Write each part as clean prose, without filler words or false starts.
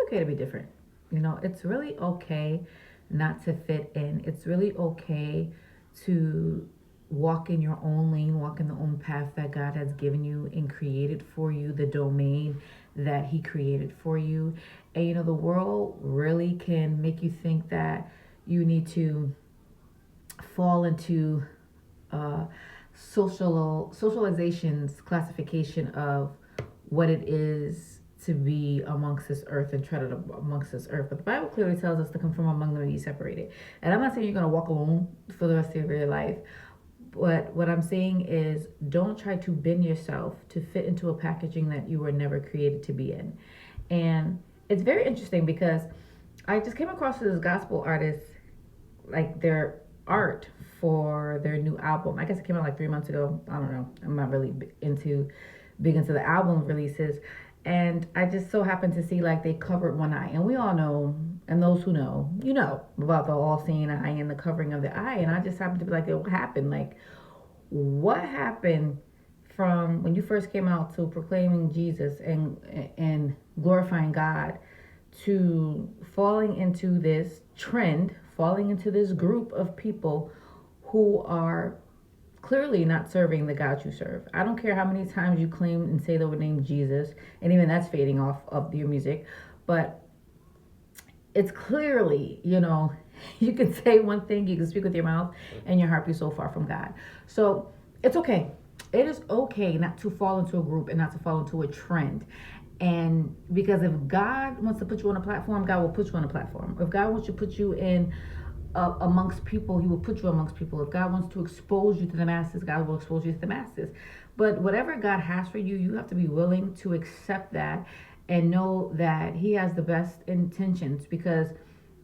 okay to be different. It's really okay not to fit in. It's really okay to walk in your own lane, walk in the own path that God has given you and created for you, the domain that He created for you. And the world really can make you think that you need to fall into uh, socialization's classification of what it is to be amongst this earth and tread amongst this earth. But the Bible clearly tells us to come from among them and be separated. And I'm not saying you're going to walk alone for the rest of your life. But what I'm saying is don't try to bend yourself to fit into a packaging that you were never created to be in. And it's very interesting because I just came across this gospel artist, like their art for their new album. I guess it came out like 3 months ago. I don't know. I'm not really big into the album releases. And I just so happened to see like they covered one eye. And we all know, and those who know, about the all seeing eye and the covering of the eye. And I just happened to be like, what happened? Like, what happened from when you first came out to proclaiming Jesus and glorifying God to falling into this trend, falling into this group of people who are clearly not serving the God you serve. I don't care how many times you claim and say the name Jesus, and even that's fading off of your music, but it's clearly, you can say one thing, you can speak with your mouth, and your heart be so far from God. So it's okay. It is okay not to fall into a group and not to fall into a trend. And because if God wants to put you on a platform, God will put you on a platform. If God wants to put you in amongst people, He will put you amongst people. If God wants to expose you to the masses, God will expose you to the masses. But whatever God has for you, you have to be willing to accept that and know that He has the best intentions, because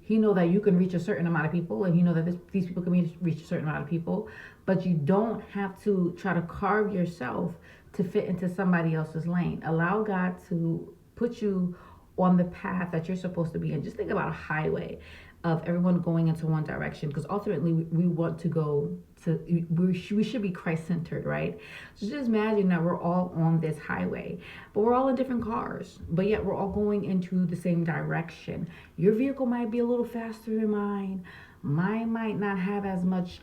He know that you can reach a certain amount of people, and He know that these people can reach a certain amount of people. But you don't have to try to carve yourself to fit into somebody else's lane. Allow God to put you on the path that you're supposed to be in. Just think about a highway of everyone going into one direction, because ultimately we want to go to, we should be Christ-centered, right? So just imagine that we're all on this highway, but we're all in different cars, but yet we're all going into the same direction. Your vehicle might be a little faster than mine. Mine might not have as much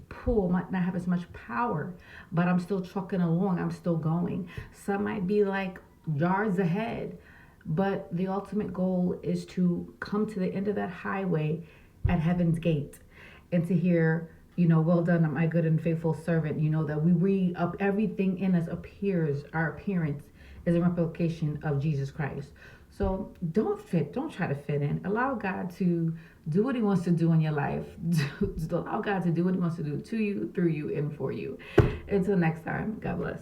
pull, might not have as much power, but I'm still trucking along. I'm still going. Some might be like yards ahead, but the ultimate goal is to come to the end of that highway at heaven's gate and to hear, well done, my good and faithful servant. That we read up everything in us appears, our appearance is a replication of Jesus Christ. So don't try to fit in. Allow God to do what He wants to do in your life. Allow God to do what He wants to do to you, through you, and for you. Until next time, God bless.